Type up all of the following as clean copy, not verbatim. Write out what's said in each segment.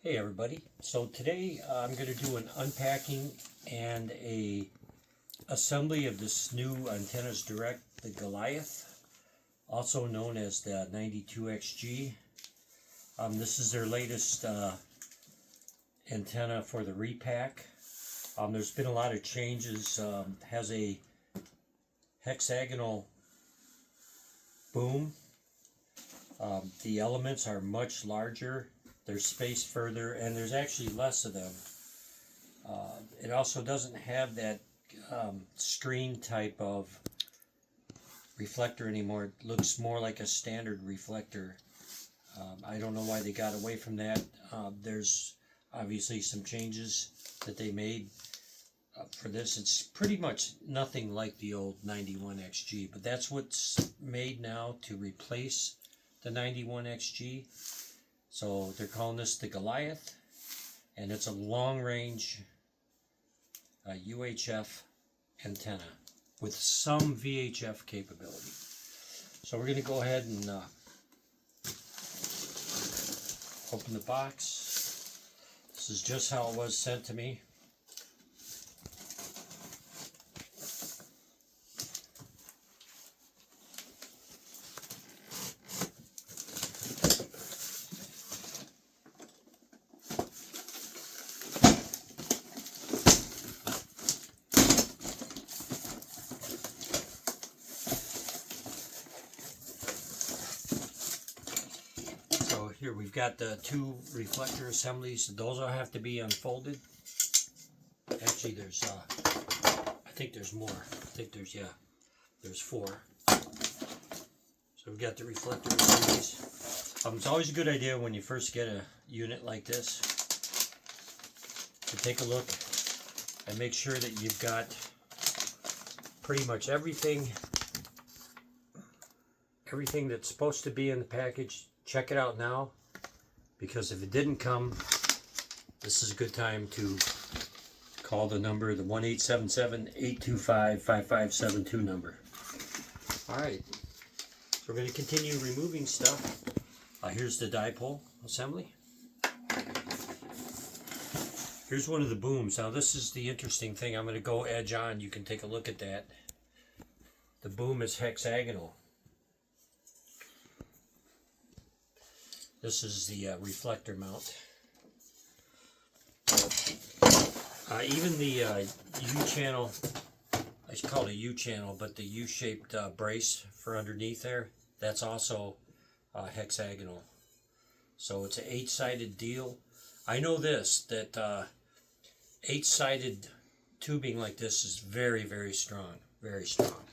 Hey everybody, so today I'm going to do an unpacking and a assembly of this new Antennas Direct, the Goliath, also known as the 92XG. This is their latest antenna for the repack. There's been a lot of changes. Has a hexagonal boom. The elements are much larger. There's spaced further, and there's actually less of them. It also doesn't have that screen type of reflector anymore. It looks more like a standard reflector. I don't know why they got away from that. There's obviously some changes that they made for this. It's pretty much nothing like the old 91XG, but that's what's made now to replace the 91XG. So they're calling this the Goliath, and it's a long-range UHF antenna with some VHF capability. So we're going to go ahead and open the box. This is just how it was sent to me. Here we've got the two reflector assemblies. Those all have to be unfolded. Actually, there's I think there's more. I think there's four. So we've got the reflector assemblies. It's always a good idea when you first get a unit like this to take a look and make sure that you've got pretty much everything that's supposed to be in the package. Check it out now, because if it didn't come, this is a good time to call the number, the 1-877-825-5572 number. Alright, so we're going to continue removing stuff. Here's the dipole assembly. Here's one of the booms. Now this is the interesting thing. I'm going to go edge on. You can take a look at that. The boom is hexagonal. This is the reflector mount. Even the U-channel, I should call it a U-channel, but the U-shaped brace for underneath there, that's also hexagonal. So it's an 8-sided deal. I know this, that 8-sided tubing like this is very, very strong. Very strong.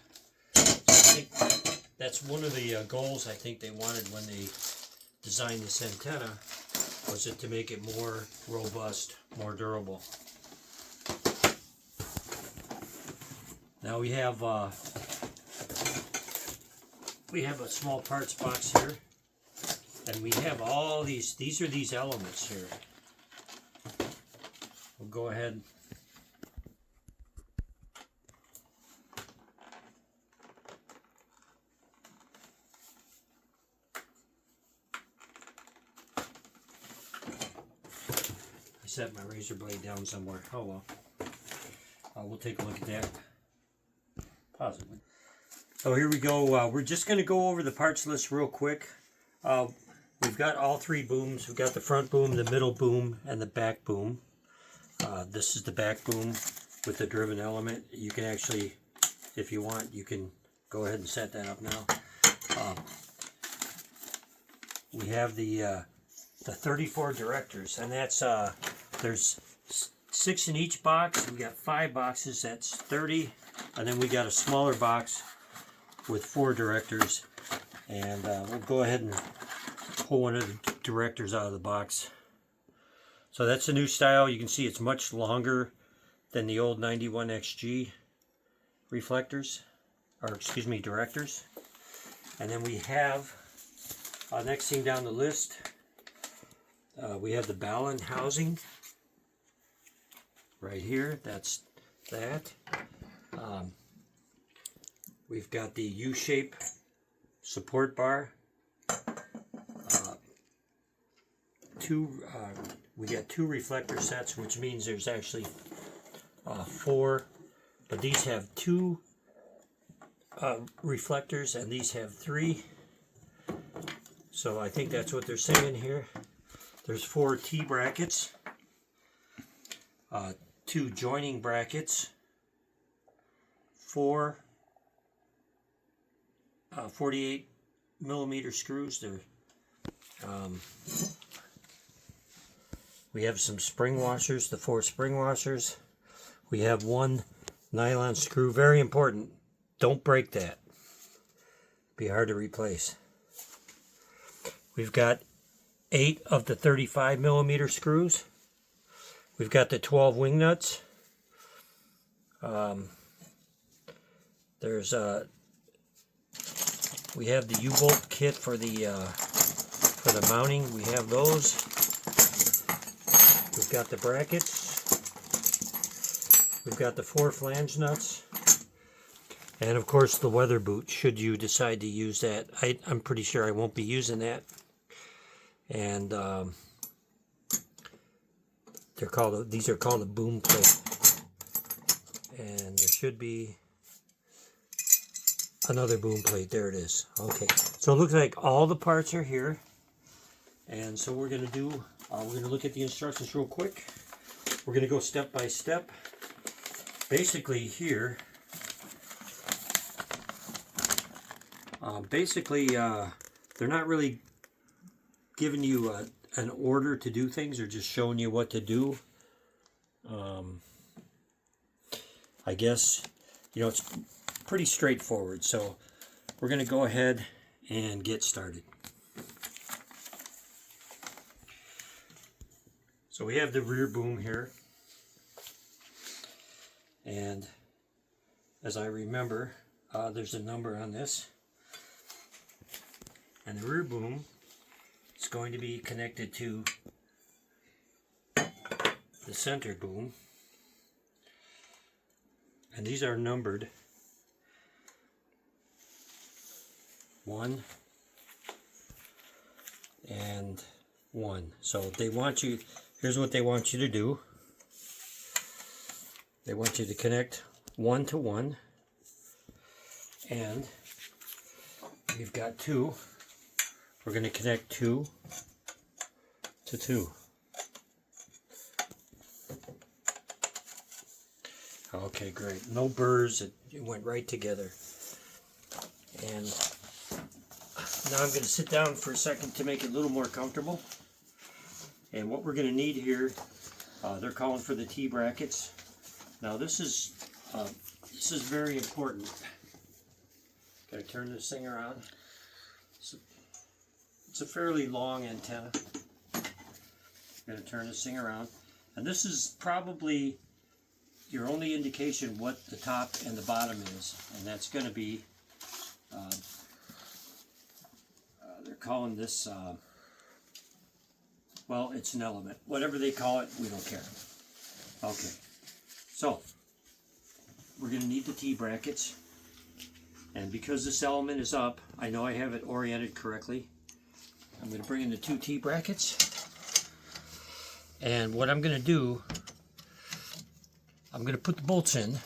So I think that's one of the goals I think they wanted when they design this antenna, was it to make it more robust, more durable. Now we have a small parts box here, and we have all these are these elements here. We'll go ahead . Set my razor blade down somewhere. Oh well. We'll take a look at that. Possibly. So here we go. We're just going to go over the parts list real quick. We've got all three booms. We've got the front boom, the middle boom, and the back boom. This is the back boom with the driven element. You can actually, if you want, you can go ahead and set that up now. We have the 34 directors, and that's there's 6 in each box. We got 5 boxes, that's 30, and then we got a smaller box with 4 directors, and we'll go ahead and pull one of the directors out of the box. So that's a new style. You can see it's much longer than the old 91XG reflectors, or excuse me, directors. And then we have next thing down the list, we have the Ballon housing right here. That's that. We've got the U-shape support bar, 2 we got 2 reflector sets, which means there's actually 4, but these have 2 reflectors and these have 3. So I think that's what they're saying here. There's 4 T brackets, 2 joining brackets, 4 48 millimeter screws. We have some spring washers, the 4 spring washers. We have 1 nylon screw. Very important. Don't break that. Be hard to replace. We've got 8 of the 35 millimeter screws. We've got the 12 wing nuts. We have the U-bolt kit for the mounting. We have those. We've got the brackets. We've got the 4 flange nuts. And of course the weather boot, should you decide to use that. I'm pretty sure I won't be using that. And these are called a boom plate. And there should be another boom plate. There it is. Okay, so it looks like all the parts are here. And so we're going to do, we're going to look at the instructions real quick. We're going to go step by step. Basically here, they're not really giving you an order to do things. They're just showing you what to do. I guess, it's pretty straightforward. So we're going to go ahead and get started. So we have the rear boom here. And as I remember, there's a number on this. And the rear boom is going to be connected to the center boom. And these are numbered 1 and 1. So they want you, here's what they want you to do. They want you to connect 1 to 1, and we've got 2. We're going to connect 2 to 2. Okay, great. No burrs. It went right together. And now I'm going to sit down for a second to make it a little more comfortable. And what we're going to need here, they're calling for the T brackets. Now this is very important. Can I turn this thing around? It's a fairly long antenna. I'm going to turn this thing around. And this is probably your only indication what the top and the bottom is. And that's going to be, they're calling this, well, it's an element. Whatever they call it, we don't care. Okay. So, we're going to need the T brackets, and because this element is up, I know I have it oriented correctly. I'm going to bring in the 2 T brackets, and what I'm going to do, I'm going to put the bolts in.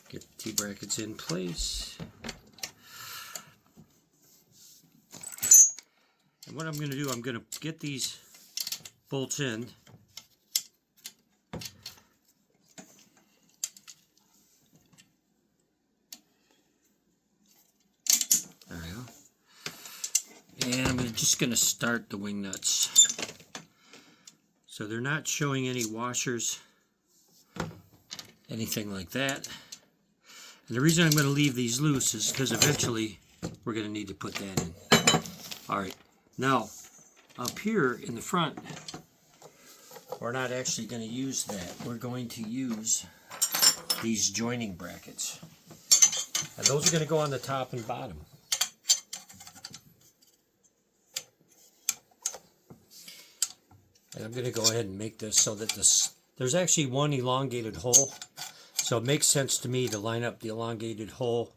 Get the T brackets in place. And what I'm going to do, I'm going to get these bolts in. There we go. And I'm just going to start the wing nuts. So they're not showing any washers, anything like that. And the reason I'm going to leave these loose is because eventually we're going to need to put that in. Alright. Now, up here in the front, we're not actually going to use that. We're going to use these joining brackets. And those are going to go on the top and bottom. And I'm going to go ahead and make this so that there's actually one elongated hole. So it makes sense to me to line up the elongated hole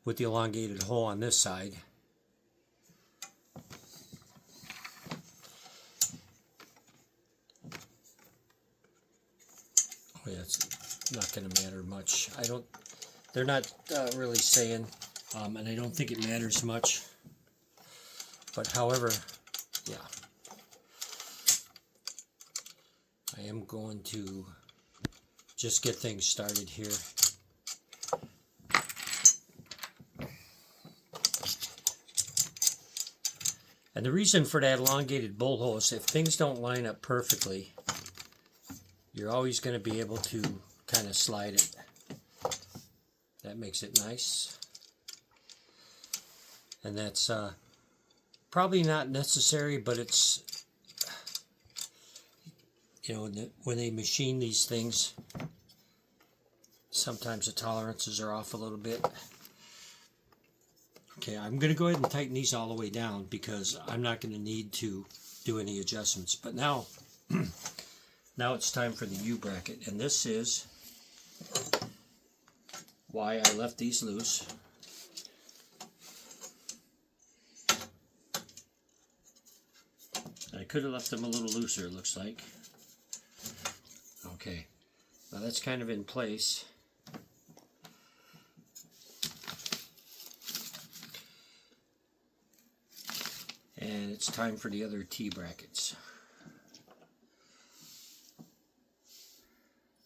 with the elongated hole on this side. Oh yeah, it's not going to matter much. They're not really saying, and I don't think it matters much. But however, yeah, I am going to just get things started here. And the reason for that elongated bolt hole is if things don't line up perfectly, you're always going to be able to kind of slide it. That makes it nice. And that's probably not necessary, but it's, you know, when they machine these things, sometimes the tolerances are off a little bit. Okay, I'm going to go ahead and tighten these all the way down because I'm not going to need to do any adjustments. But now, now it's time for the U bracket, and this is why I left these loose. I could have left them a little looser, it looks like. Okay, now that's kind of in place. And it's time for the other T brackets.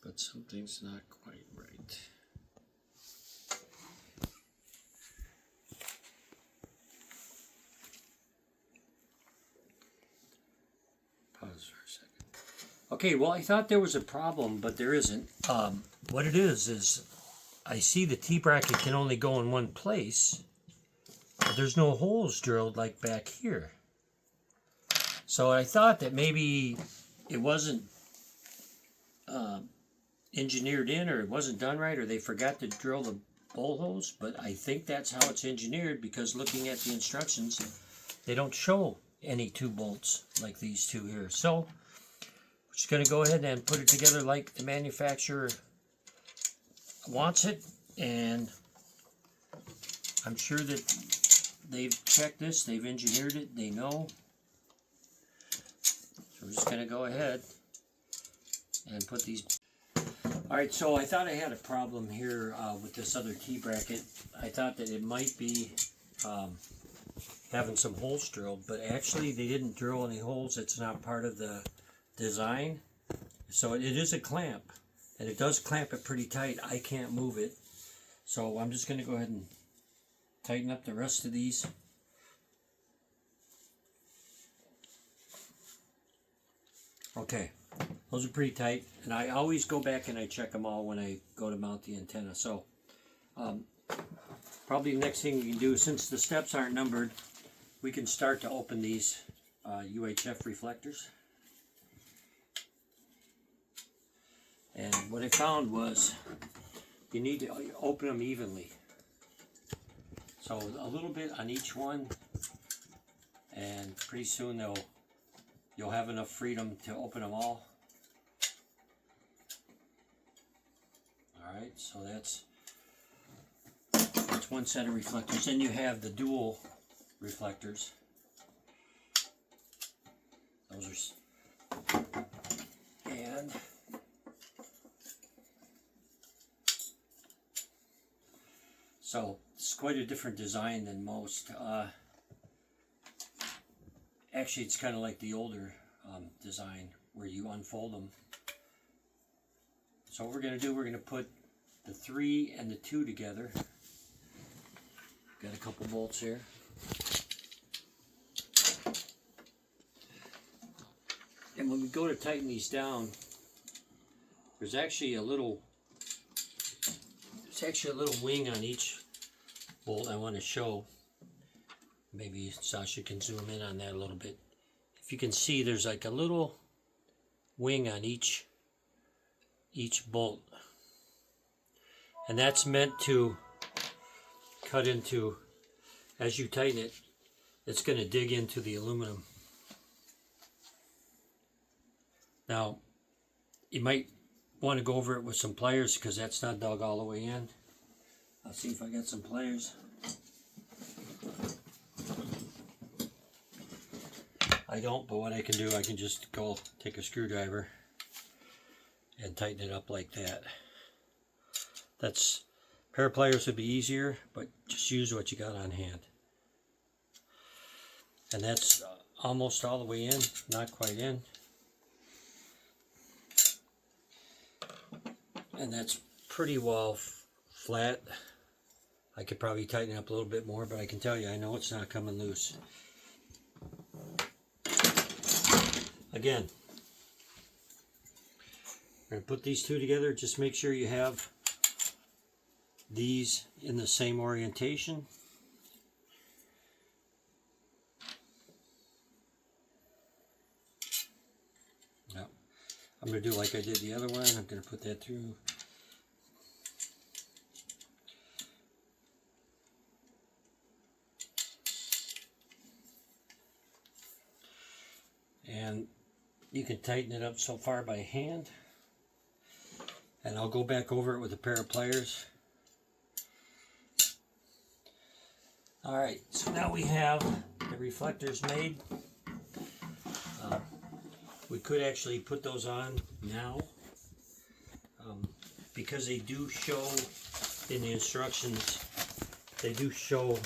But something's not quite right. Pause for a second. Okay, well, I thought there was a problem, but there isn't. What it is I see the T bracket can only go in one place. But there's no holes drilled like back here. So I thought that maybe it wasn't engineered in, or it wasn't done right, or they forgot to drill the bolt holes, but I think that's how it's engineered, because looking at the instructions, they don't show any 2 bolts like these 2 here. So we're just going to go ahead and put it together like the manufacturer wants it, and I'm sure that they've checked this, they've engineered it, they know. So we're just going to go ahead and put these. Alright, so I thought I had a problem here with this other T bracket. I thought that it might be having some holes drilled, but actually they didn't drill any holes. It's not part of the design. So it is a clamp, and it does clamp it pretty tight. I can't move it. So I'm just going to go ahead and tighten up the rest of these. Okay, those are pretty tight, and I always go back and I check them all when I go to mount the antenna. So probably the next thing we can do, since the steps aren't numbered, we can start to open these UHF reflectors. And what I found was you need to open them evenly. So a little bit on each one, and pretty soon you'll have enough freedom to open them all. Alright, so that's one set of reflectors. Then you have the dual reflectors. Those are, and so it's quite a different design than most. Actually, it's kind of like the older design where you unfold them. So what we're going to do, we're going to put the 3 and the 2 together. Got a couple bolts here. And when we go to tighten these down, there's actually a little wing on each bolt I want to show. Maybe Sasha can zoom in on that a little bit. If you can see, there's like a little wing on each bolt, and that's meant to cut into, as you tighten it, it's going to dig into the aluminum. Now you might want to go over it with some pliers because that's not dug all the way in. I'll see if I got some pliers. I don't, but what I can do, I can just go take a screwdriver and tighten it up like that. That's, pair of pliers would be easier, but just use what you got on hand. And that's almost all the way in, not quite in. And that's pretty well flat. I could probably tighten it up a little bit more, but I can tell you, I know it's not coming loose. Again, we're going to put these two together. Just make sure you have these in the same orientation. Now, I'm going to do like I did the other one. I'm going to put that through. And you can tighten it up so far by hand. And I'll go back over it with a pair of pliers. Alright, so now we have the reflectors made. We could actually put those on now. Because they do show in the instructions, they do show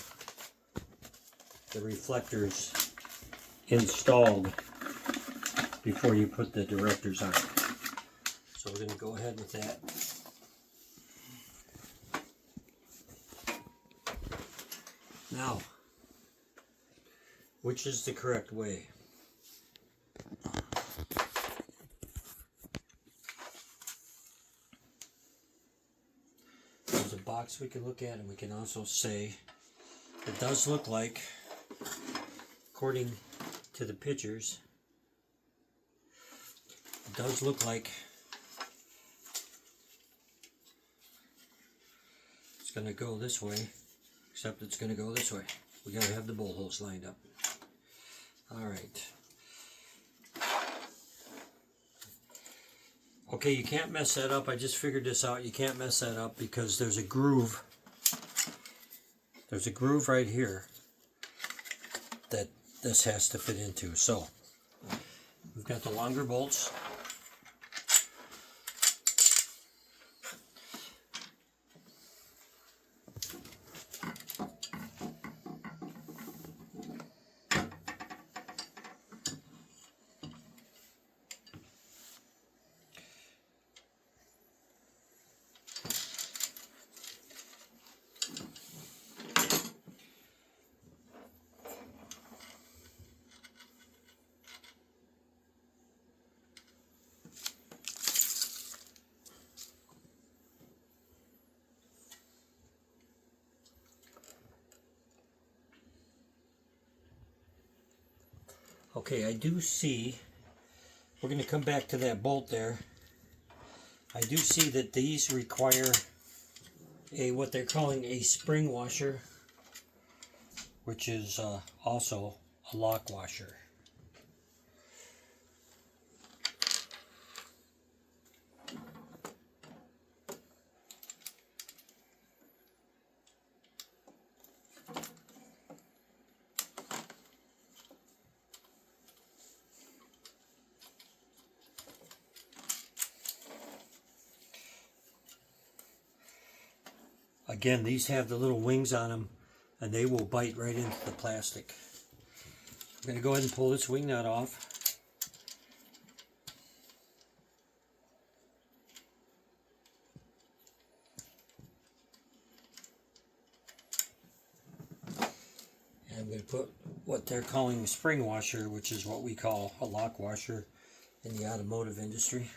the reflectors installed before you put the directors on. So we're going to go ahead with that. Now, which is the correct way? There's a box we can look at, and we can also say it does look like, according to the pictures, it does look like it's going to go this way, except it's going to go this way. We got to have the bolt holes lined up. Alright. Okay, you can't mess that up. I just figured this out. You can't mess that up because there's a groove. There's a groove right here that this has to fit into. So, we've got the longer bolts. Okay, I do see, we're going to come back to that bolt there. I do see that these require a, what they're calling a spring washer, which is also a lock washer. Again, these have the little wings on them, and they will bite right into the plastic. I'm going to go ahead and pull this wing nut off. And I'm going to put what they're calling a spring washer, which is what we call a lock washer in the automotive industry.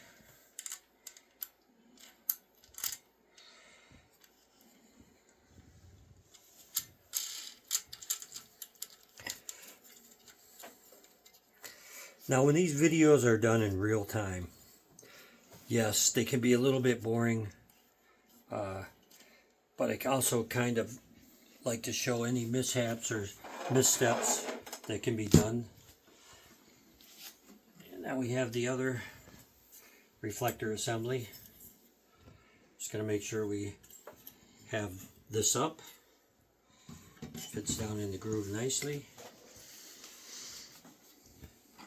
Now, when these videos are done in real time, yes, they can be a little bit boring, but I also kind of like to show any mishaps or missteps that can be done. And now we have the other reflector assembly. Just going to make sure we have this up. Fits down in the groove nicely.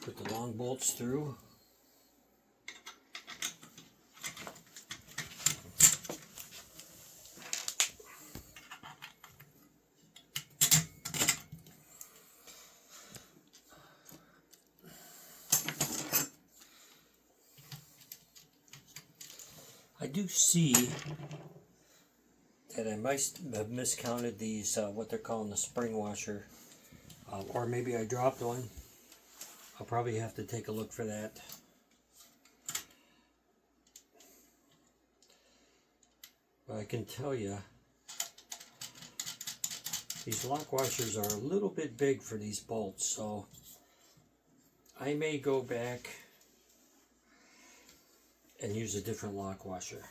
Put the long bolts through. I do see that I might have miscounted these, what they're calling the spring washer, or maybe I dropped one. I'll probably have to take a look for that. But I can tell you, these lock washers are a little bit big for these bolts, so I may go back and use a different lock washer.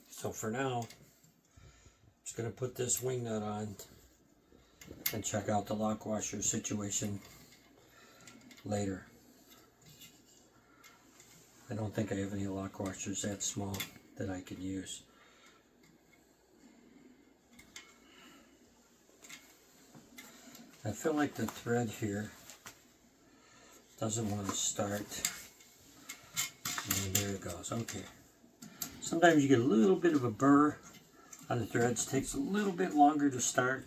So for now, I'm just going to put this wing nut on and check out the lock washer situation later. I don't think I have any lock washers that small that I can use. I feel like the thread here doesn't want to start. And there it goes. Okay. Sometimes you get a little bit of a burr on the threads. It takes a little bit longer to start.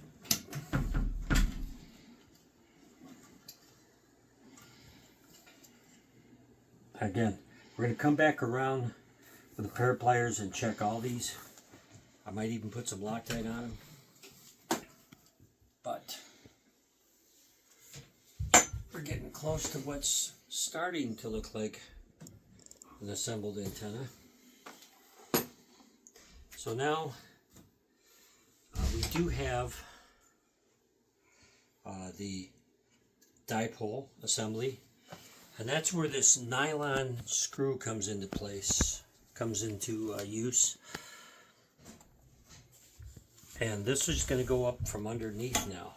Again, we're going to come back around with a pair of pliers and check all these. I might even put some Loctite on them. But we're getting close to what's starting to look like an assembled antenna. So now we do have the dipole assembly, and that's where this nylon screw comes into place, comes into use. And this is going to go up from underneath now.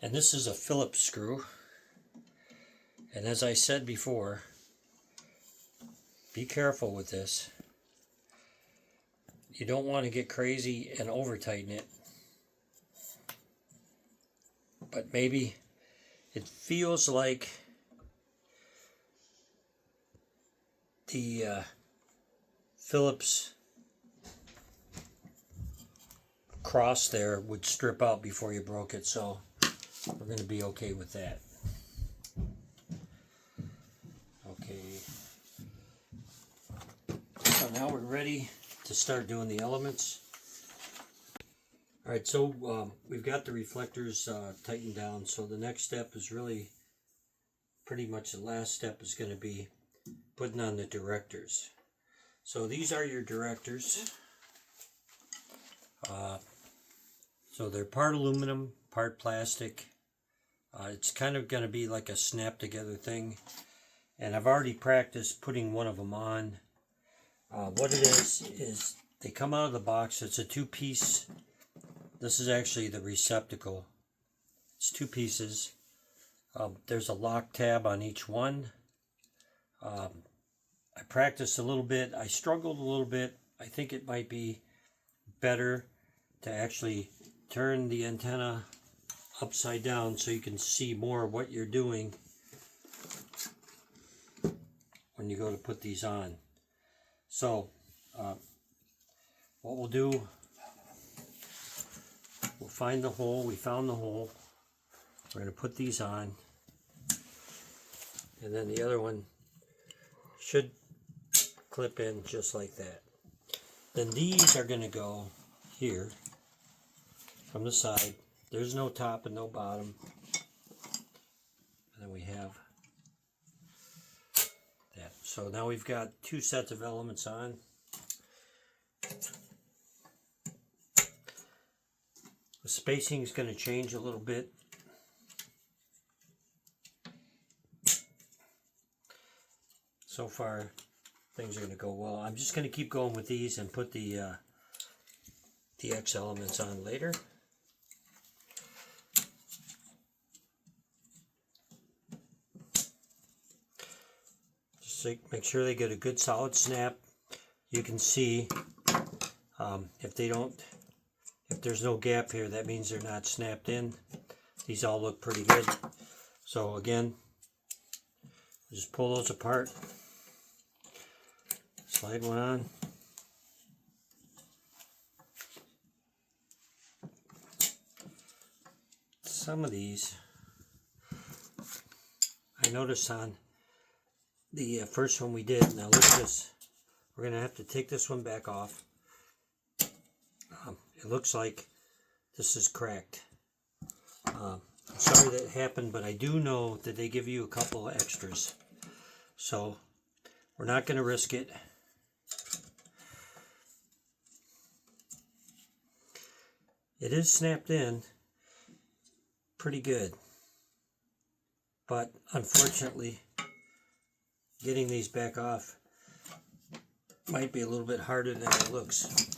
And this is a Phillips screw. And as I said before, be careful with this. You don't want to get crazy and over tighten it. But maybe it feels like the Phillips cross there would strip out before you broke it, so we're going to be okay with that. Okay. So now we're ready to start doing the elements. Alright, so we've got the reflectors tightened down, so the next step is really pretty much the last step is going to be putting on the directors. So these are your directors. So they're part aluminum, part plastic. It's kind of going to be like a snap together thing. And I've already practiced putting one of them on. What it is they come out of the box. It's a two-piece. This is actually the receptacle. It's two pieces. There's a lock tab on each one. I practiced a little bit. I struggled a little bit. I think it might be better to actually turn the antenna upside down so you can see more of what you're doing when you go to put these on. So what we'll do, we'll find the hole. We found the hole. We're going to put these on, and then the other one should clip in just like that. Then these are going to go here from the side. There's no top and no bottom. And then we have that. So now we've got two sets of elements on. The spacing is going to change a little bit. so far things are going to go well. I'm just going to keep going with these and put the X elements on later. Just make sure they get a good solid snap. You can see if there's no gap here, that means they're not snapped in. These all look pretty good. So again, just pull those apart, slide one on. Some of these, I noticed on the first one we did. Now look at this. We're going to have to take this one back off. It looks like this is cracked. I'm sorry that happened, but I do know that they give you a couple of extras. So we're not going to risk it. It is snapped in pretty good, but unfortunately getting these back off might be a little bit harder than it looks.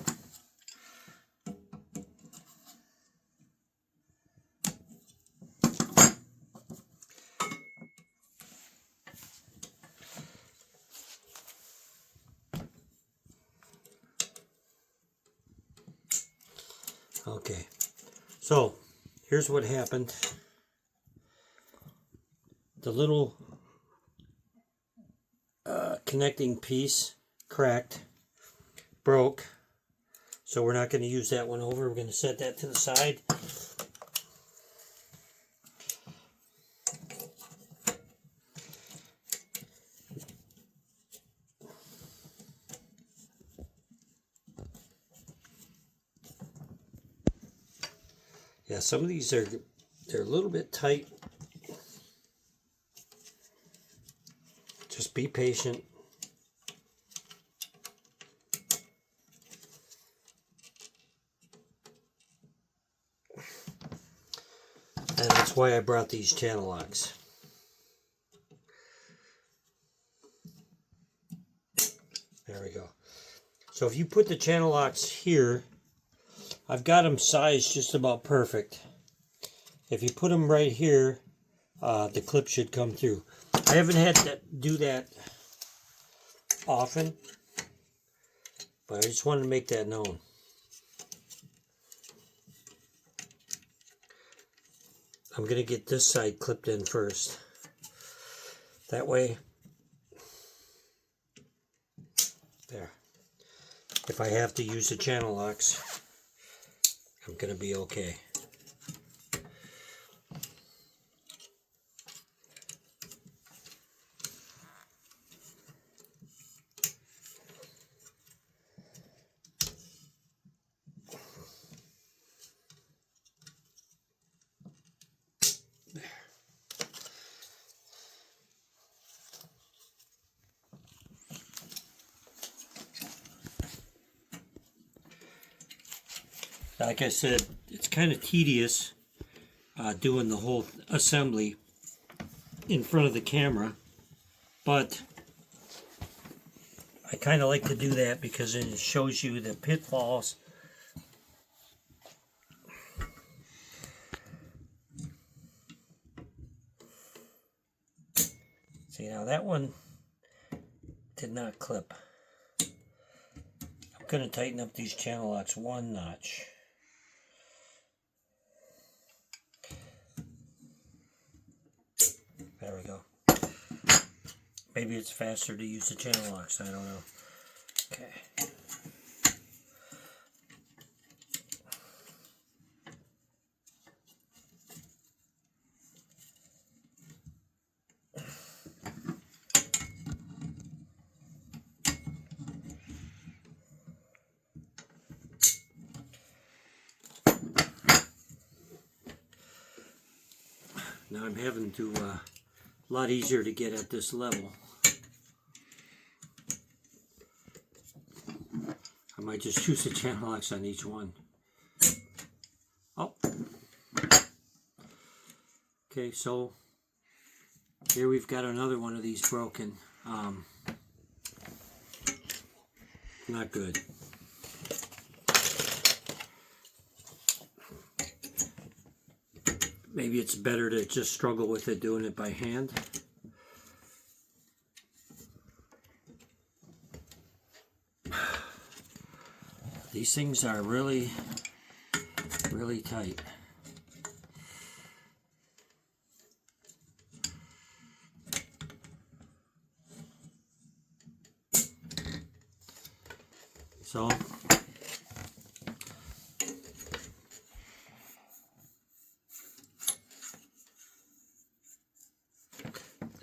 Okay, so here's what happened. The little connecting piece cracked, broke, so we're not going to use that one over. We're going to set that to the side. Yeah, some of these they're a little bit tight. Just be patient. And that's why I brought these channel locks. There we go. So if you put the channel locks here, I've got them sized just about perfect. If you put them right here, the clip should come through. I haven't had to do that often, but I just wanted to make that known. I'm going to get this side clipped in first. That way, there. If I have to use the channel locks, I'm going to be okay. Like I said, it's kind of tedious doing the whole assembly in front of the camera, but I kind of like to do that because it shows you the pitfalls. See, now that one did not clip. I'm going to tighten up these channel locks one notch. There we go. Maybe it's faster to use the channel locks, I don't know. Okay. Now I'm having to a lot easier to get at this level. I might just use the channel locks on each one. Oh. Okay, so here we've got another one of these broken. Not good. Maybe it's better to just struggle with it doing it by hand. These things are really, really tight. So,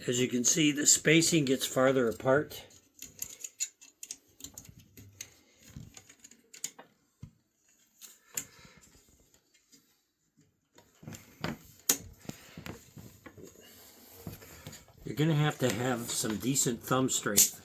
as you can see, the spacing gets farther apart. You're going to have some decent thumb strength.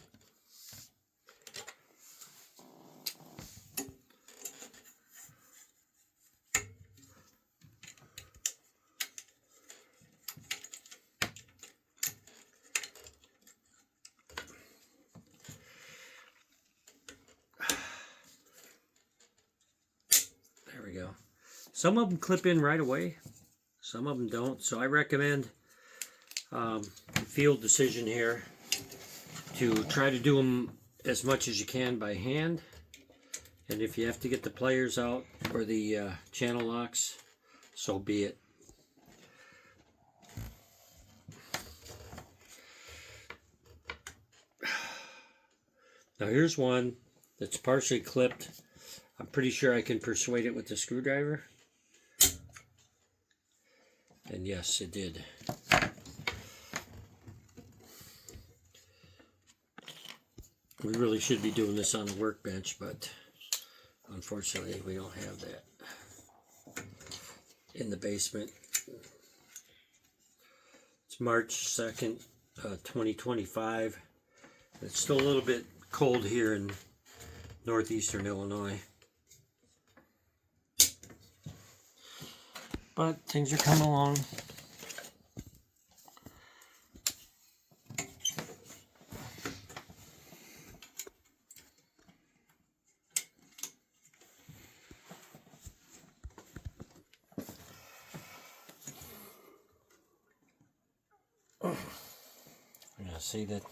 There we go. Some of them clip in right away, some of them don't. So I recommend field decision here to try to do them as much as you can by hand, and if you have to get the pliers out or the channel locks, so be it. Now here's one that's partially clipped. I'm pretty sure I can persuade it with the screwdriver, and yes, it did. We really should be doing this on the workbench, but unfortunately we don't have that in the basement. It's March 2nd, 2025. It's still a little bit cold here in northeastern Illinois, but things are coming along. Yeah, see that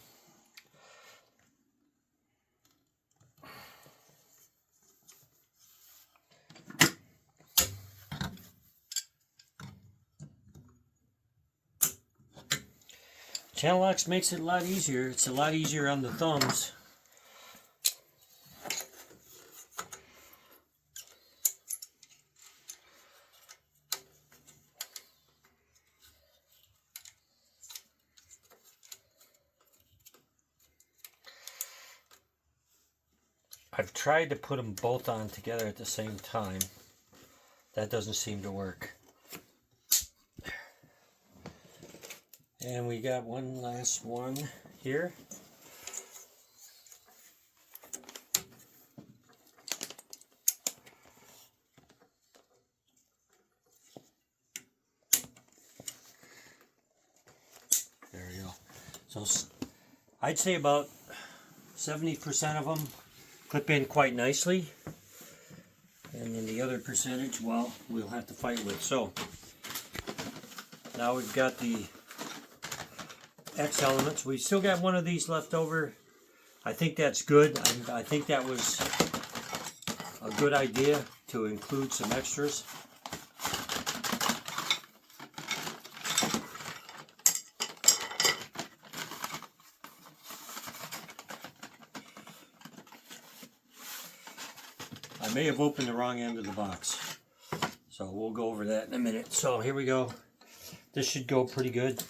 channel locks makes it a lot easier. It's a lot easier on the thumbs. I've tried to put them both on together at the same time. That doesn't seem to work. And we got one last one here. There we go. So I'd say about 70% of them clip in quite nicely, and then the other percentage, well, we'll have to fight with. So now we've got the X elements. We still got one of these left over. I think that's good. I think that was a good idea to include some extras. I may have opened the wrong end of the box, so we'll go over that in a minute. So here we go. This should go pretty good.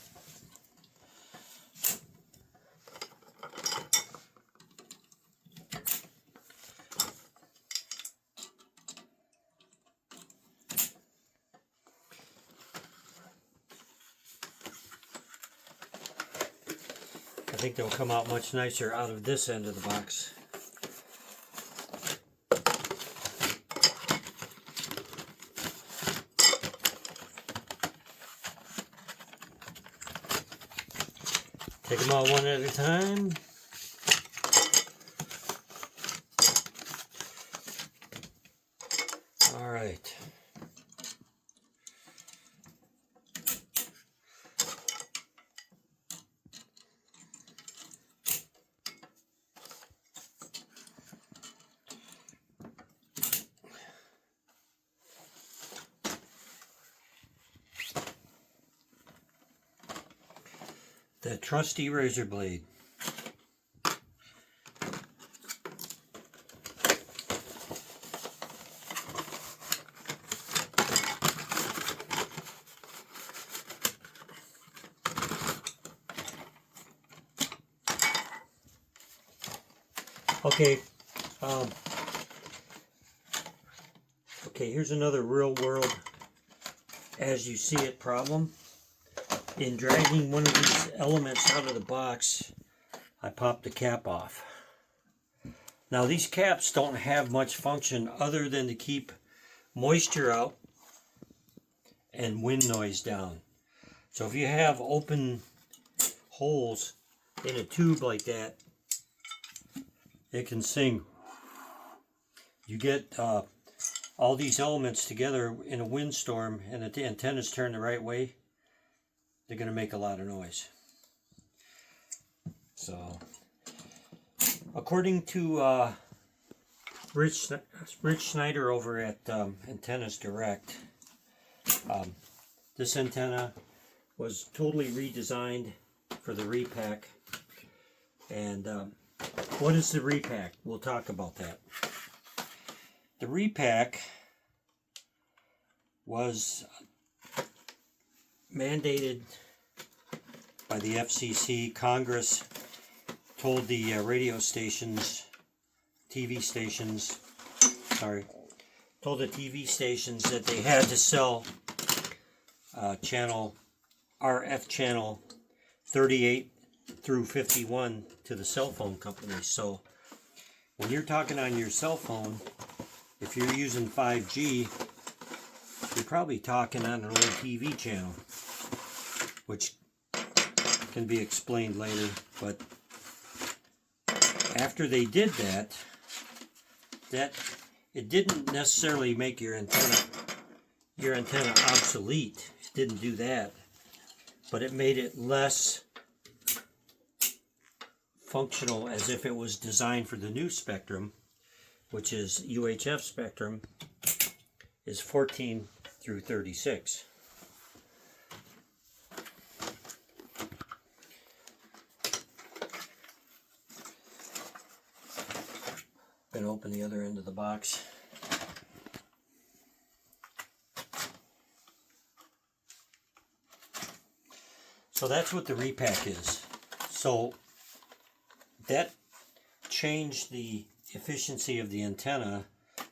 I think they'll come out much nicer out of this end of the box. Take them out one at a time. The trusty razor blade. Okay, okay, here's another real world as you see it problem. In dragging one of these elements out of the box, I popped the cap off. Now these caps don't have much function other than to keep moisture out and wind noise down. So if you have open holes in a tube like that, it can sing. You get all these elements together in a windstorm and the antennas turn the right way, they're going to make a lot of noise. So, according to Rich Schneider over at Antennas Direct, this antenna was totally redesigned for the repack. And what is the repack? We'll talk about that. The repack was mandated by the FCC. Congress told the radio stations, TV stations, told the TV stations that they had to sell channel RF channel 38 through 51 to the cell phone companies. So when you're talking on your cell phone, if you're using 5G, you're probably talking on an old TV channel, which can be explained later. But after they did that it didn't necessarily make your antenna obsolete. It didn't do that, but it made it less functional, as if it was designed for the new spectrum, which is UHF spectrum, is 14 through 36. I'm going to open the other end of the box. So that's what the repack is. So that changed the efficiency of the antenna.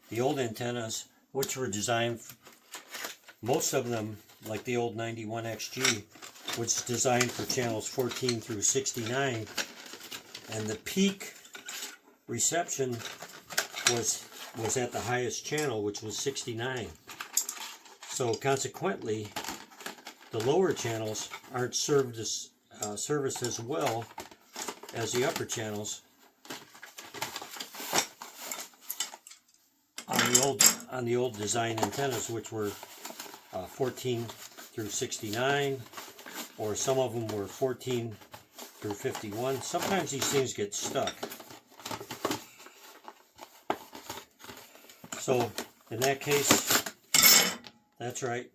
The old antennas, which were designed, most of them, like the old 91XG, was designed for channels 14 through 69, and the peak reception was at the highest channel, which was 69. So consequently, the lower channels aren't serviced as well as the upper channels on the old design antennas, which were 14 through 69, or some of them were 14 through 51. Sometimes these things get stuck. So in that case, that's right.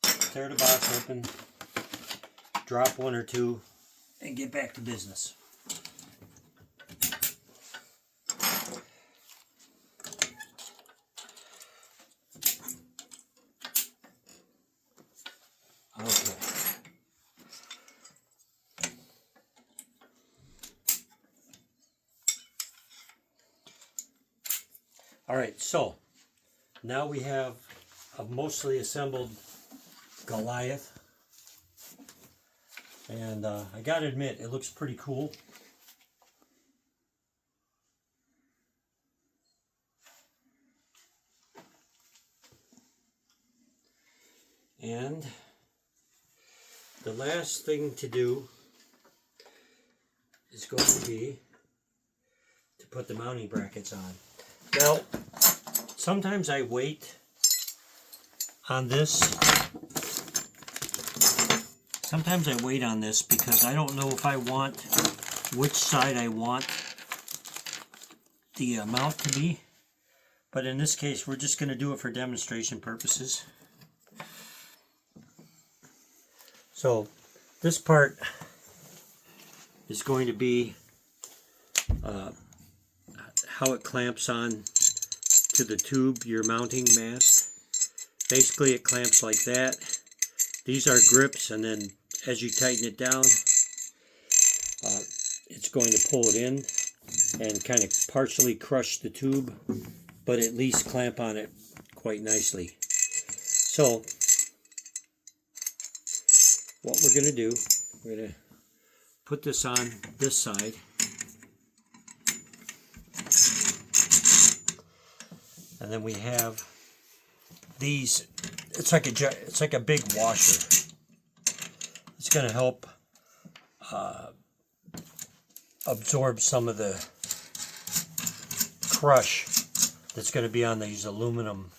Tear the box open, drop one or two, and get back to business. Okay. All right, so now we have a mostly assembled Goliath, and I gotta admit, it looks pretty cool. And the last thing to do is going to be to put the mounting brackets on. Now, sometimes I wait on this. Sometimes I wait on this because I don't know if I want, which side I want the mount to be. But in this case, we're just going to do it for demonstration purposes. So This part is going to be how it clamps on to the tube you're mounting mast. Basically it clamps like that. These are grips, and then as you tighten it down, it's going to pull it in and kind of partially crush the tube, but at least clamp on it quite nicely. So what we're going to do, we're going to put this on this side. And then we have these. It's like a big washer. It's going to help absorb some of the crush that's going to be on these aluminum,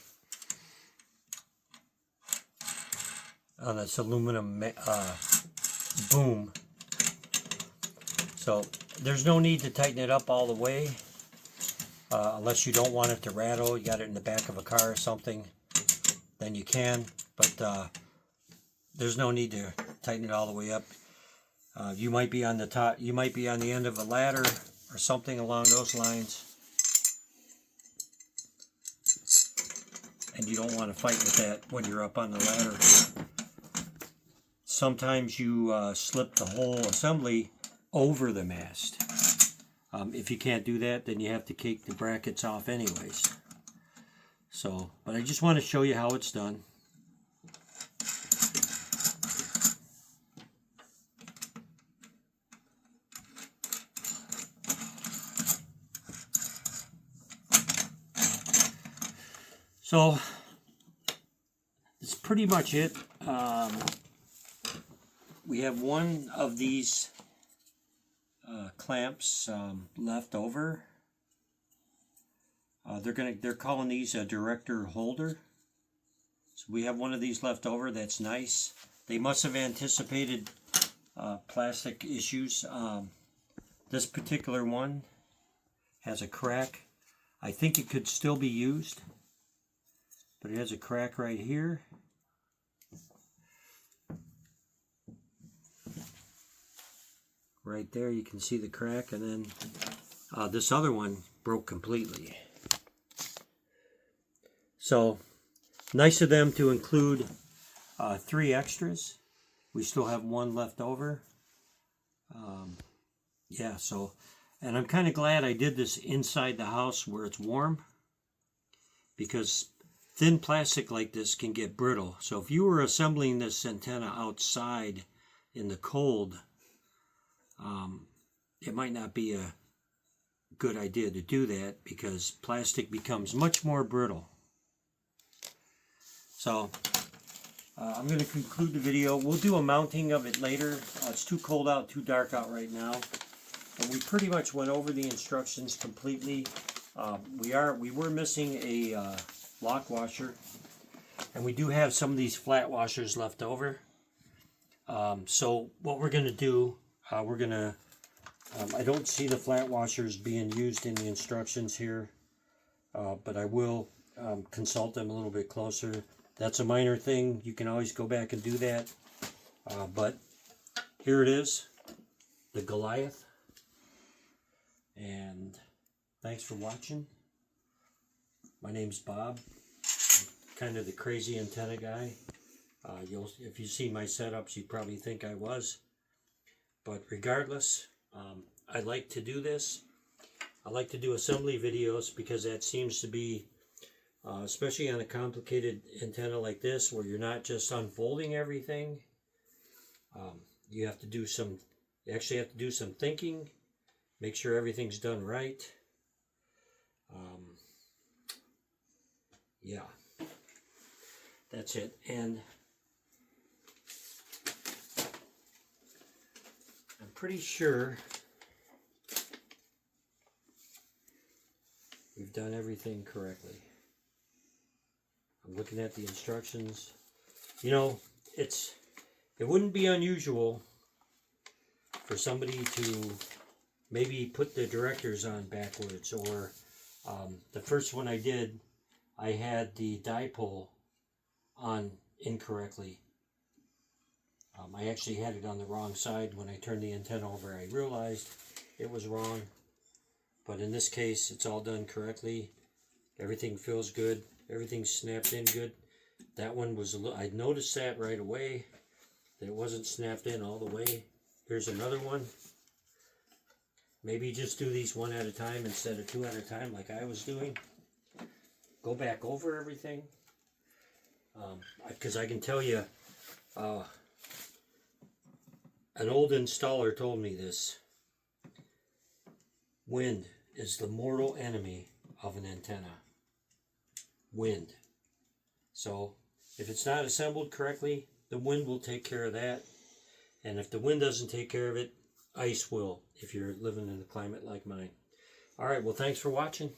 on this aluminum boom. So there's no need to tighten it up all the way unless you don't want it to rattle. You got it in the back of a car or something, then you can, but there's no need to tighten it all the way up. You might be on the top, you might be on the end of a ladder or something along those lines, and you don't want to fight with that when you're up on the ladder. Sometimes you slip the whole assembly over the mast. If you can't do that, then you have to take the brackets off anyways. So, but I just want to show you how it's done. So, that's pretty much it. We have one of these clamps left over. They're calling these a director holder. So we have one of these left over. That's nice. They must have anticipated plastic issues. This particular one has a crack. I think it could still be used, but it has a crack right here. Right there you can see the crack, and then this other one broke completely. So nice of them to include 3 extras. We still have one left over. Yeah, so, and I'm kind of glad I did this inside the house where it's warm, because thin plastic like this can get brittle. So if you were assembling this antenna outside in the cold, it might not be a good idea to do that, because plastic becomes much more brittle. So I'm going to conclude the video. We'll do a mounting of it later. It's too cold out, too dark out right now. And we pretty much went over the instructions completely. We were missing a lock washer, and we do have some of these flat washers left over. So what we're going to do, we're going to, I don't see the flat washers being used in the instructions here, but I will consult them a little bit closer. That's a minor thing. You can always go back and do that. But here it is, the Goliath. And thanks for watching. My name's Bob. I'm kind of the crazy antenna guy. If you see my setups, you'd probably think I was. But regardless, I like to do this. I like to do assembly videos because that seems to be, especially on a complicated antenna like this, where you're not just unfolding everything. You have to do some, you actually have to do some thinking, make sure everything's done right. Yeah, that's it. And I'm pretty sure we've done everything correctly. I'm looking at the instructions. You know, it wouldn't be unusual for somebody to maybe put the directors on backwards, or the first one I did, I had the dipole on incorrectly. I actually had it on the wrong side. When I turned the antenna over, I realized it was wrong. But in this case, it's all done correctly. Everything feels good. Everything's snapped in good. That one was a little, I noticed that right away, that it wasn't snapped in all the way. Here's another one. Maybe just do these one at a time instead of two at a time like I was doing. Go back over everything. Because I can tell you, an old installer told me this. Wind is the mortal enemy of an antenna. Wind. So if it's not assembled correctly, the wind will take care of that. And if the wind doesn't take care of it, ice will, if you're living in a climate like mine. All right, well, thanks for watching.